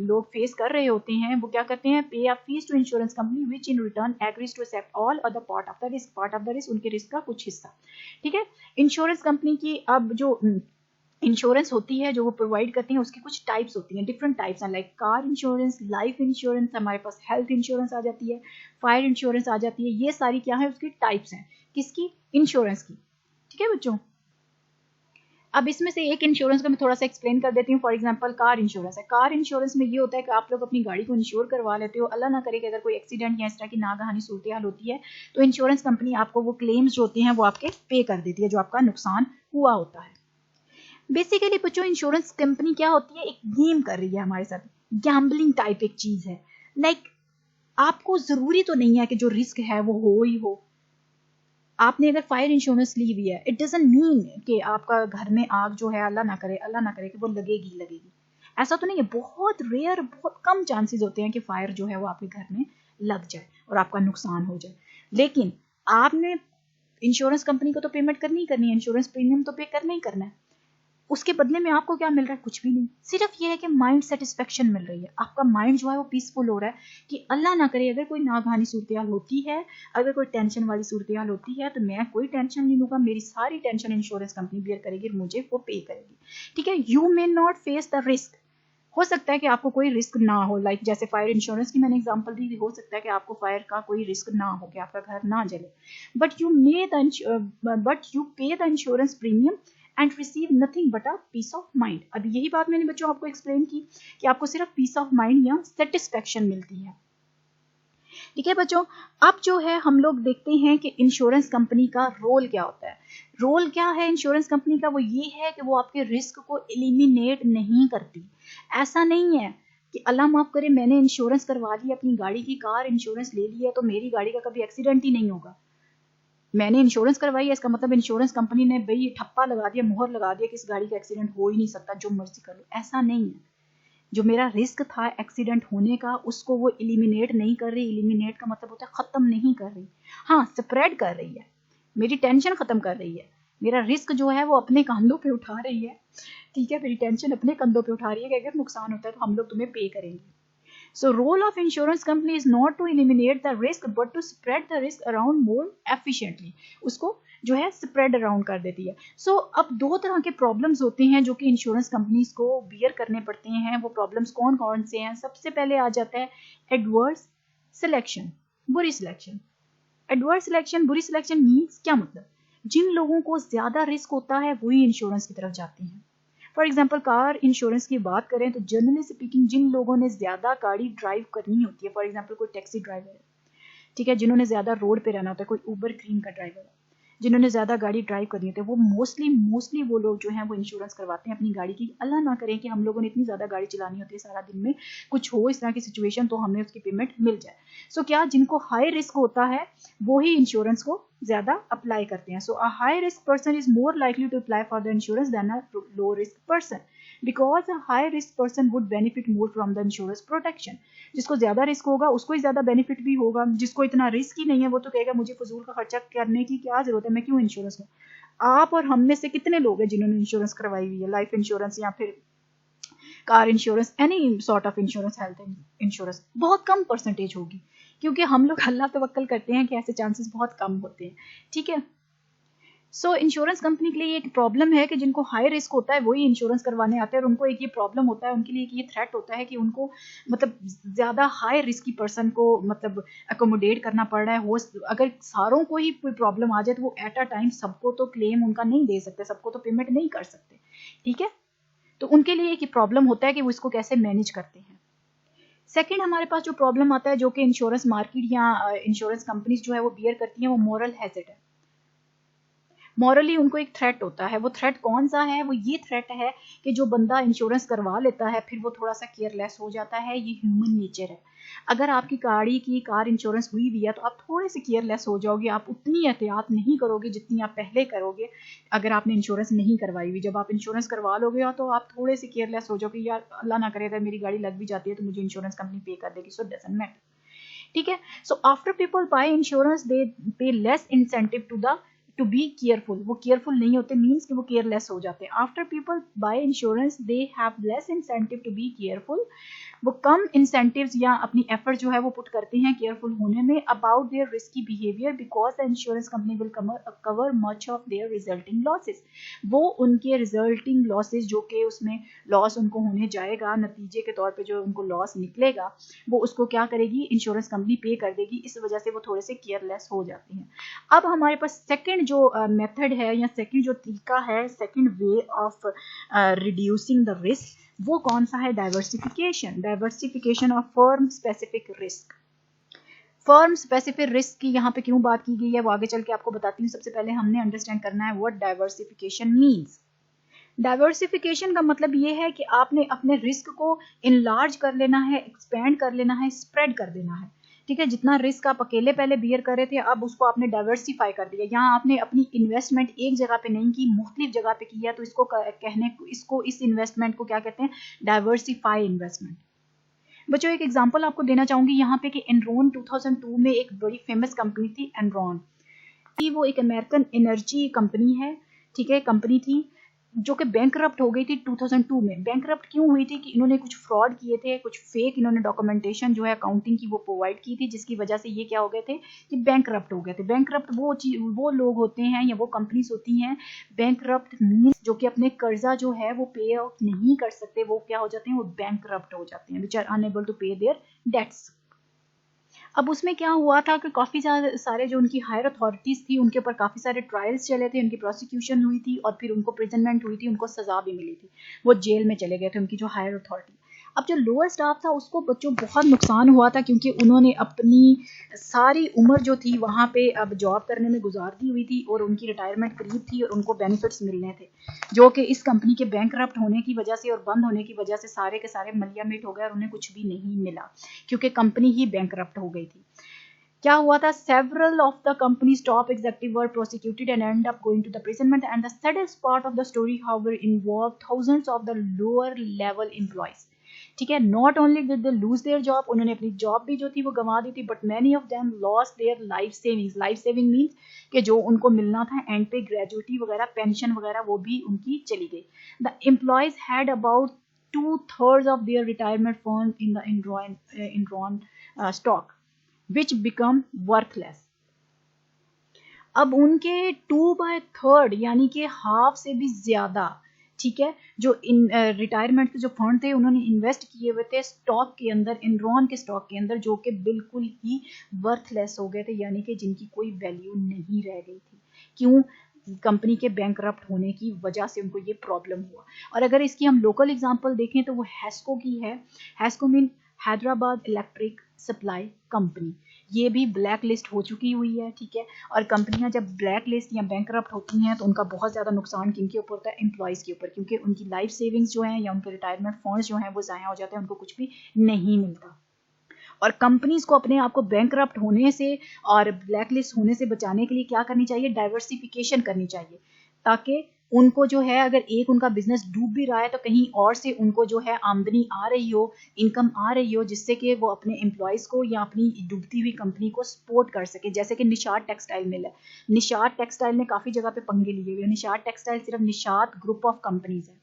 लोग फेस कर रहे होते हैं वो क्या करते हैं, pay a fee to insurance company which in return agrees to accept all other part of the risk, उनके रिस्क का कुछ हिस्सा। ठीक है, इंश्योरेंस कंपनी की अब जो इंश्योरेंस होती है जो वो प्रोवाइड करती हैं उसकी कुछ टाइप्स होती हैं, डिफरेंट टाइप्स हैं, like car insurance, life insurance, हमारे पास हेल्थ इंश्योरेंस आ जाती है, फायर इंश्योरेंस आ जाती है। ये सारी क्या है, उसकी टाइप्स हैं, किसकी, इंश्योरेंस की। ठीक है बच्चों, अब इसमें से एक इंश्योरेंस का मैं थोड़ा सा एक्सप्लेन कर देती हूँ। फॉर एग्जांपल कार इंश्योरेंस है। कार इंश्योरेंस में ये होता है कि आप लोग अपनी गाड़ी को इंश्योर करवा लेते हो, अल्लाह ना करे कि अगर कोई एक्सीडेंट या इस तरह की नागहानी सूरत हाल होती है तो इंश्योरेंस कंपनी आपको वो क्लेम्स जो होते हैं वो आपके पे कर देती है, जो आपका नुकसान हुआ होता है। बेसिकली बच्चों इंश्योरेंस कंपनी क्या होती है, एक गेम कर रही है हमारे साथ, गैम्बलिंग टाइप एक चीज है। लाइक आपको जरूरी तो नहीं है कि जो रिस्क है वो हो ही हो। आपने अगर फायर इंश्योरेंस ली हुई है, इट डजंट मीन कि आपका घर में आग जो है अल्लाह ना करे कि वो लगेगी। ऐसा तो नहीं है, बहुत रेयर, बहुत कम चांसेस होते हैं कि फायर जो है वो आपके घर में लग जाए और आपका नुकसान हो जाए। लेकिन आपने इंश्योरेंस कंपनी को तो पेमेंट करनी ही करनी है, इंश्योरेंस प्रीमियम तो पे करना ही करना है। उसके बदले में आपको क्या मिल रहा है, कुछ भी नहीं, सिर्फ ये है कि माइंड सेटिस्फेक्शन मिल रही है, आपका माइंड जो है वो पीसफुल हो रहा है कि अल्लाह ना करे अगर कोई नागहानी सूरत हाल होती है, अगर कोई टेंशन वाली सूरत हाल होती है तो मैं कोई टेंशन नहीं लूंगा, मेरी सारी टेंशन इंश्योरेंस कंपनी बेयर करेगी, मुझे वो पे करेगी। ठीक है, you may not face the risk, हो सकता है कि आपको कोई रिस्क ना हो, लाइक जैसे फायर इंश्योरेंस की मैंने एग्जांपल दी, हो सकता है कि आपको फायर का कोई रिस्क ना हो, कि आपका घर ना जले, but you pay the insurance premium and receive nothing but a peace of mind. अब यही बात मैंने बच्चों आपको एक्सप्लेन की कि आपको सिर्फ पीस ऑफ माइंड या सेटिस्फेक्शन मिलती है। ठीक है बच्चों, अब जो है हम लोग देखते हैं कि इंश्योरेंस कंपनी का रोल क्या होता है। रोल क्या है इंश्योरेंस कंपनी का, वो ये है कि वो आपके रिस्क को एलिमिनेट नहीं करती। ऐसा नहीं है कि अल्लाह माफ करे मैंने इंश्योरेंस करवा ली, अपनी गाड़ी की कार इंश्योरेंस ले ली है तो मेरी गाड़ी का कभी एक्सीडेंट ही नहीं होगा। मैंने इंश्योरेंस करवाई है इसका मतलब इंश्योरेंस कंपनी ने भाई ठप्पा लगा दिया, मोहर लगा दिया कि इस गाड़ी का एक्सीडेंट हो ही नहीं सकता, जो मर्जी कर लो। ऐसा नहीं है, जो मेरा रिस्क था एक्सीडेंट होने का उसको वो एलिमिनेट नहीं कर रही। एलिमिनेट का मतलब होता है खत्म नहीं कर रही, हाँ स्प्रेड कर रही है, मेरी टेंशन खत्म कर रही है, मेरा रिस्क जो है वो अपने कंधों पे उठा रही है। ठीक है, मेरी टेंशन अपने कंधों पे उठा रही है कि अगर नुकसान होता है तो हम लोग तुम्हें पे करेंगे। So role of insurance company is not to eliminate the risk but to spread the risk around more efficiently. उसको जो है स्प्रेड अराउंड कर देती है। सो अब दो तरह के प्रॉब्लम्स होते हैं जो कि इंश्योरेंस कंपनीज को बियर करने पड़ते हैं। वो प्रॉब्लम्स कौन कौन से हैं? सबसे पहले आ जाता है एडवर्स सिलेक्शन, बुरी सिलेक्शन। एडवर्स सिलेक्शन, बुरी सिलेक्शन मीन्स क्या मतलब, जिन लोगों को ज्यादा रिस्क होता है वही इंश्योरेंस की तरफ जाते हैं। फॉर एग्जाम्पल कार इंश्योरेंस की बात करें तो जनरली स्पीकिंग जिन लोगों ने ज्यादा गाड़ी ड्राइव करनी होती है, फॉर एग्जाम्पल कोई टैक्सी ड्राइवर है, ठीक है, जिन्होंने ज्यादा रोड पे रहना होता है, कोई उबर ग्रीन का ड्राइवर है, जिन्होंने ज्यादा गाड़ी ड्राइव करनी होती है, वो मोस्टली वो लोग जो हैं वो इंश्योरेंस करवाते हैं अपनी गाड़ी की। अल्लाह ना करें कि हम लोगों ने इतनी ज्यादा गाड़ी चलानी होती है सारा दिन में, कुछ हो इस तरह की सिचुएशन तो हमें उसकी पेमेंट मिल जाए। सो क्या जिनको हाई रिस्क होता है वो ही इंश्योरेंस को ज्यादा अप्लाई करते हैं। So a high risk person is more likely to apply for the insurance than a low risk person, because a high risk person would benefit more from the insurance protection. जिसको ज्यादा risk होगा उसको ही ज्यादा benefit भी होगा, जिसको इतना risk ही नहीं है वो तो कहेगा मुझे फजूल का खर्चा करने की क्या जरूरत है, मैं क्यों इंश्योरेंस लूं। आप और हम में से कितने लोग हैं जिन्होंने इंश्योरेंस करवाई हुई है, लाइफ इंश्योरेंस या फिर car insurance, any sort of insurance, health insurance? बहुत कम परसेंटेज होगी, क्योंकि हम लोग अल्लाह तवक्कल करते हैं कि ऐसे चांसेस बहुत कम होते हैं। ठीक है, सो इंश्योरेंस कंपनी के लिए एक प्रॉब्लम है कि जिनको हाई रिस्क होता है वही इंश्योरेंस करवाने आते हैं, और उनको एक ये प्रॉब्लम होता है, उनके लिए एक ये थ्रेट होता है कि उनको मतलब ज्यादा हाई रिस्की पर्सन को मतलब अकोमोडेट करना पड़ रहा है। हो अगर सारों को ही कोई प्रॉब्लम आ जाए तो वो एट अ टाइम सबको तो क्लेम उनका नहीं दे सकते, सबको तो पेमेंट नहीं कर सकते। ठीक है, तो उनके लिए एक प्रॉब्लम होता है कि वो इसको कैसे मैनेज करते हैं। सेकंड हमारे पास जो प्रॉब्लम आता है जो कि इंश्योरेंस मार्केट या इंश्योरेंस कंपनीज जो है वो बियर करती हैं, वो मॉरल हैजर्ड है। मॉरली उनको एक थ्रेट होता है। वो थ्रेट कौन सा है? वो ये थ्रेट है कि जो बंदा इंश्योरेंस करवा लेता है फिर वो थोड़ा सा केयरलेस हो जाता है। ये ह्यूमन नेचर है। अगर आपकी गाड़ी की कार इंश्योरेंस हुई भी है तो आप थोड़े से केयरलेस हो जाओगे, आप उतनी एहतियात नहीं करोगे जितनी आप पहले करोगे अगर आपने इंश्योरेंस नहीं करवाई हुई। जब आप इंश्योरेंस करवा लोगे तो आप थोड़े से केयरलेस हो जाओगे, यार अल्लाह ना करे अगर मेरी गाड़ी लग भी जाती है तो मुझे इंश्योरेंस कंपनी पे कर देगी, सो डजंट मैटर। ठीक है, so after people buy insurance they pay less incentive to be careful, वो केयरफुल नहीं होते मीन्स कि वो केयरलेस हो जाते हैं। After people buy insurance they have less incentive to be careful, वो कम इंसेंटिव्स या अपनी एफर्ट जो है वो पुट करते हैं केयरफुल होने में about their risky behaviour because the insurance company will cover much of their resulting losses. वो उनके रिजल्टिंग लॉसेस जो कि उसमें लॉस उनको होने जाएगा, नतीजे के तौर पे जो उनको लॉस निकलेगा वो उसको क्या करेगी, इंश्योरेंस कंपनी पे कर देगी। इस वजह से वो थोड़े से केयरलेस हो जाते हैं। अब हमारे पास सेकंड जो मेथड है या सेकंड जो तरीका है, second way of reducing the risk, वो कौन सा है, diversification. Diversification of firm specific risk. Firm specific risk की यहाँ पे क्यों बात की गई है वो आगे चल के आपको बताती हूँ। सबसे पहले हमने अंडरस्टैंड करना है व्हाट डाइवर्सिफिकेशन मीन्स। डाइवर्सिफिकेशन का मतलब ये है कि आपने अपने रिस्क को इनलार्ज कर लेना है, एक्सपेंड कर लेना है, स्प्रेड कर देना है। ठीक है, जितना रिस्क आप अकेले पहले बियर कर रहे थे अब उसको आपने डाइवर्सिफाई कर दिया। यहाँ आपने अपनी इन्वेस्टमेंट एक जगह पे नहीं की, मुख्तलिफ जगह पे किया, तो इसको इस इन्वेस्टमेंट को क्या कहते हैं, डाइवर्सिफाई इन्वेस्टमेंट। बच्चों एक एग्जांपल आपको देना चाहूंगी यहाँ पे कि एनरॉन 2002 में एक बड़ी फेमस कंपनी थी एनरॉन। वो एक अमेरिकन एनर्जी कंपनी है, ठीक है, कंपनी थी जो कि बैंकरप्ट हो गई थी 2002 में। बैंकरप्ट क्यों हुई थी कि इन्होंने कुछ फ्रॉड किए थे, कुछ फेक इन्होंने डॉक्यूमेंटेशन जो है अकाउंटिंग की वो प्रोवाइड की थी, जिसकी वजह से ये क्या हो गए थे कि बैंकरप्ट हो गए थे। बैंकरप्ट वो लोग होते हैं या वो कंपनीज होती हैं, बैंकरप्ट मींस जो कि अपने कर्जा जो है वो पे आउट नहीं कर सकते, वो क्या हो जाते हैं, वो बैंकरप्ट हो जाते हैं, विच आर अनएबल टू पे देयर डेट्स। अब उसमें क्या हुआ था कि काफ़ी सारे जो उनकी हायर अथॉरिटीज़ थी उनके ऊपर काफ़ी सारे ट्रायल्स चले थे, उनकी प्रोसिक्यूशन हुई थी और फिर उनको प्रिजनमेंट हुई थी, उनको सज़ा भी मिली थी, वो जेल में चले गए थे उनकी जो हायर अथॉरिटी। अब जो लोअर स्टाफ था उसको बच्चों बहुत नुकसान हुआ था क्योंकि उन्होंने अपनी सारी उम्र जो थी वहाँ पे अब जॉब करने में गुजार दी हुई थी और उनकी रिटायरमेंट करीब थी और उनको बेनिफिट्स मिलने थे, जो कि इस कंपनी के बैंकरप्ट होने की वजह से और बंद होने की वजह से सारे के सारे मलिया मिट हो गए और उन्हें कुछ भी नहीं मिला क्योंकि कंपनी ही बैंकरप्ट हो गई थी। क्या हुआ था, several of the company's top executives were prosecuted and end up going to the imprisonment, and the saddest part of the story however involved thousands of the lower level employees। ठीक है, not only did they lose their job, उन्होंने अपनी job भी जो थी वो गंवा दी थी, but many of them lost their life savings। life saving means कि जो उनको मिलना था एंड पे ग्रेजुटी वगैरह, पेंशन वगैरह, वो भी उनकी चली गई। The employees had about 2/3 of their retirement fund in the Enron stock which become worthless। अब उनके 2/3 यानी कि हाफ से भी ज्यादा, ठीक है, जो रिटायरमेंट के जो फंड थे उन्होंने इन्वेस्ट किए हुए थे स्टॉक के अंदर, एनरॉन के स्टॉक के अंदर, जो कि बिल्कुल ही वर्थलेस हो गए थे, यानी कि जिनकी कोई वैल्यू नहीं रह गई थी। क्यों, कंपनी के बैंकरप्ट होने की वजह से उनको ये प्रॉब्लम हुआ। और अगर इसकी हम लोकल एग्जांपल देखें तो वो हैस्को की है। HESCO mean Hyderabad electric supply company, ये भी ब्लैक लिस्ट हो चुकी हुई है, ठीक है। और कंपनियां जब ब्लैक लिस्ट या बैंकरप्ट होती हैं तो उनका बहुत ज़्यादा नुकसान किन के ऊपर होता है, एम्प्लॉयज़ के ऊपर, क्योंकि उनकी लाइफ सेविंग्स जो हैं या उनके रिटायरमेंट फंड्स जो हैं वो ज़ाया हो जाते हैं, उनको कुछ भी नहीं मिलता। और कंपनीज को अपने आप को बैंकरप्ट होने से और ब्लैक लिस्ट होने से बचाने के लिए क्या करनी चाहिए, डाइवर्सिफिकेशन करनी चाहिए, ताकि उनको जो है अगर एक उनका बिजनेस डूब भी रहा है तो कहीं और से उनको जो है आमदनी आ रही हो, इनकम आ रही हो, जिससे कि वो अपने एम्प्लॉयज़ को या अपनी डूबती हुई कंपनी को सपोर्ट कर सके। जैसे कि निशात टेक्सटाइल मिल है, निशात टेक्सटाइल ने काफ़ी जगह पे पंगे लिए हुए। निशात टेक्सटाइल सिर्फ निशात ग्रुप ऑफ कंपनीज है,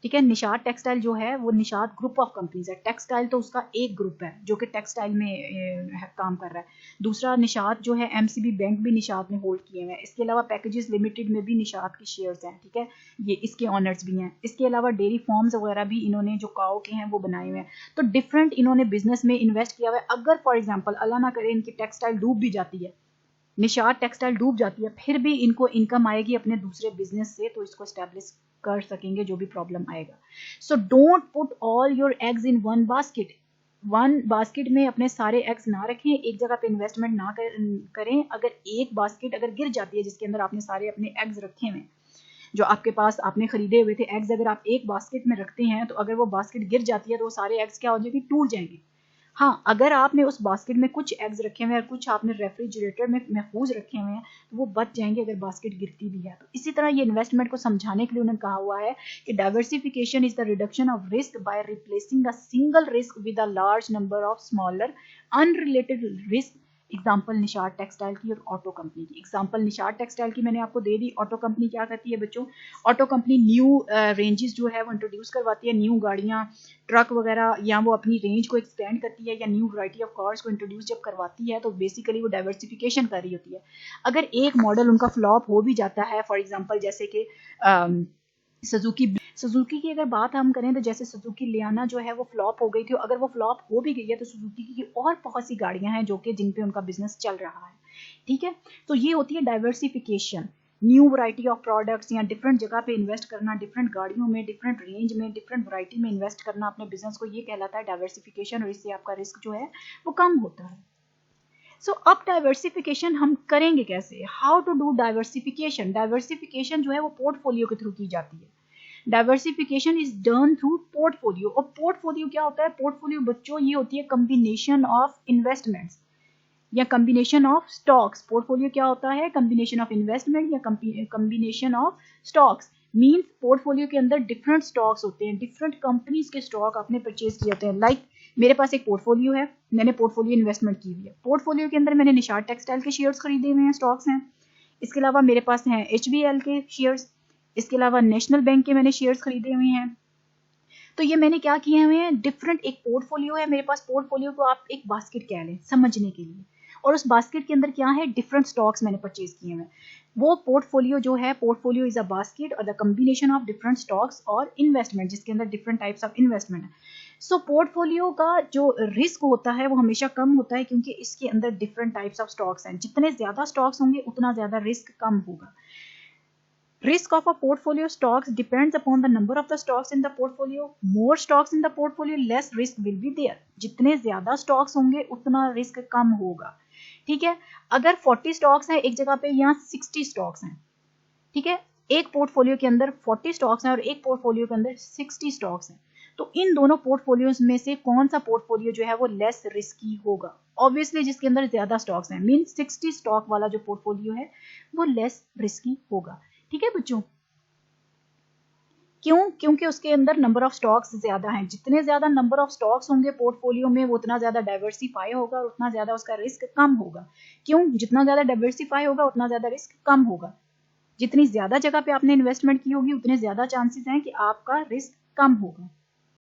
ठीक है। निशात टेक्सटाइल जो है वो निशात ग्रुप ऑफ कंपनीज है। टेक्सटाइल तो उसका एक ग्रुप है जो कि टेक्सटाइल में काम कर रहा है। दूसरा निशात जो है एमसीबी बैंक भी निशात में होल्ड किए हुए हैं। इसके अलावा पैकेजेस लिमिटेड में भी निशात के शेयर्स हैं, ठीक है, ये इसके ऑनर्स भी हैं। इसके अलावा डेयरी फार्म्स वगैरह भी इन्होंने जो काओ के हैं वो बनाए हुए हैं। तो डिफरेंट इन्होंने बिजनेस में इन्वेस्ट किया हुआ है। अगर फॉर एग्जाम्पल अल्लाह ना करे इनकी टेक्सटाइल डूब भी जाती है, निशात टेक्सटाइल डूब जाती है, फिर भी इनको इनकम आएगी अपने दूसरे बिजनेस से, तो इसको एस्टेब्लिश कर सकेंगे जो भी प्रॉब्लम आएगा। So don't put all your eggs in one basket. One basket में अपने सारे एग्स ना रखें, एक जगह पे इन्वेस्टमेंट ना करें। अगर एक बास्केट अगर गिर जाती है जिसके अंदर आपने सारे अपने एग्स रखे हुए, जो आपके पास आपने खरीदे हुए थे एग्स, अगर आप एक बास्केट में रखते हैं तो अगर वो बास्केट गिर जाती है तो वो सारे एग्स क्या हो जाएंगे, टूट जाएंगे। हाँ, अगर आपने उस बास्केट में कुछ एग्स रखे हुए हैं और कुछ आपने रेफ्रिजरेटर में महफूज रखे हुए हैं तो वो बच जाएंगे अगर बास्केट गिरती भी है। तो इसी तरह ये इन्वेस्टमेंट को समझाने के लिए उन्होंने कहा हुआ है कि diversification is the reduction of risk by replacing a single risk with a large number of smaller unrelated risk example Nishar textile की और ऑटो कंपनी की। एग्जाम्पल निशार टेक्सटाइल की मैंने आपको दे दी। ऑटो कंपनी क्या करती है बच्चों? ऑटो कंपनी न्यू रेंजेस जो है वो इंट्रोड्यूस करवाती है, न्यू गाड़ियाँ, ट्रक वगैरह, या वो अपनी रेंज को एक्सपेंड करती है, या न्यू वैरायटी ऑफ कार्स को इंट्रोड्यूस जब करवाती है तो बेसिकली वो डाइवर्सिफिकेशन कर रही होती है। अगर एक मॉडल उनका फ्लॉप हो भी जाता है, फॉर एग्जाम्पल जैसे कि सुजुकी की अगर बात हम करें तो जैसे सुजुकी लियाना जो है वो फ्लॉप हो गई थी, अगर वो फ्लॉप हो भी गई है तो सुजुकी की और बहुत सी गाड़ियां हैं जो कि जिन पे उनका बिजनेस चल रहा है। ठीक है, तो ये होती है diversification, new variety of products या डिफरेंट जगह पे इन्वेस्ट करना, डिफरेंट गाड़ियों में, डिफरेंट रेंज में, डिफरेंट वैरायटी में इन्वेस्ट करना अपने बिजनेस को, ये कहलाता है डाइवर्सिफिकेशन, और इससे आपका रिस्क जो है वो कम होता है। सो अब डाइवर्सिफिकेशन हम करेंगे कैसे? How to do diversification? Diversification जो है वो पोर्टफोलियो के थ्रू की जाती है। Diversification is done through portfolio. और पोर्टफोलियो क्या होता है? पोर्टफोलियो बच्चों ये होती है कम्बिनेशन ऑफ इन्वेस्टमेंट्स या कम्बिनेशन ऑफ स्टॉक्स। पोर्टफोलियो क्या होता है? कम्बिनेशन ऑफ इन्वेस्टमेंट या combination of stocks. Means portfolio के अंदर डिफरेंट स्टॉक्स होते हैं, डिफरेंट कंपनीज के स्टॉक आपने परचेज किए होते हैं। लाइक मेरे पास एक पोर्टफोलियो है, मैंने पोर्टफोलियो इन्वेस्टमेंट की हुई है। पोर्टफोलियो के अंदर मैंने निशार टेक्सटाइल के शेयर्स खरीदे हुए हैं, स्टॉक्स हैं। इसके अलावा मेरे पास हैं HBL के शेयर्स, इसके अलावा नेशनल बैंक के मैंने शेयर्स खरीदे हुए हैं। तो ये मैंने क्या किए हुए हैं? डिफरेंट एक पोर्टफोलियो है मेरे पास। पोर्टफोलियो को आप एक बास्केट कह लें समझने के लिए, और उस बास्केट के अंदर क्या है? डिफरेंट स्टॉक्स मैंने परचेज किए हुए हैं। वो पोर्टफोलियो जो है, पोर्टफोलियो इज अ बास्केट और the combination of different stocks और इन्वेस्टमेंट, जिसके अंदर डिफरेंट टाइप्स ऑफ इन्वेस्टमेंट है। सो पोर्टफोलियो का जो रिस्क होता है वो हमेशा कम होता है, क्योंकि इसके अंदर डिफरेंट टाइप्स ऑफ स्टॉक्स हैं। जितने ज्यादा स्टॉक्स होंगे उतना ज्यादा रिस्क कम होगा। Risk of a portfolio stocks depends upon the number of the stocks in the portfolio. More stocks in the portfolio, less risk will be there. जितने ज्यादा stocks होंगे उतना रिस्क कम होगा। ठीक है, अगर 40 स्टॉक्स हैं एक जगह पे, यहाँ 60 स्टॉक्स हैं, ठीक है, एक पोर्टफोलियो के अंदर 40 स्टॉक्स हैं और एक पोर्टफोलियो के अंदर 60 स्टॉक्स हैं, तो इन दोनों पोर्टफोलियोज में से कौन सा पोर्टफोलियो जो है वो लेस रिस्की होगा? ऑब्वियसली जिसके अंदर ज्यादा स्टॉक्स हैं, मीन 60 स्टॉक वाला जो पोर्टफोलियो है वो लेस रिस्की होगा। ठीक है बच्चों, क्यों? क्योंकि उसके अंदर नंबर ऑफ स्टॉक्स ज्यादा हैं। जितने ज्यादा नंबर ऑफ स्टॉक्स होंगे पोर्टफोलियो में वो उतना ज्यादा डाइवर्सिफाई होगा और उतना ज्यादा उसका रिस्क कम होगा। क्यों? जितना ज्यादा डाइवर्सिफाई होगा उतना ज्यादा रिस्क कम होगा। जितनी ज्यादा जगह पे आपने इन्वेस्टमेंट की होगी उतने ज्यादा चांसेस हैं कि आपका रिस्क कम होगा।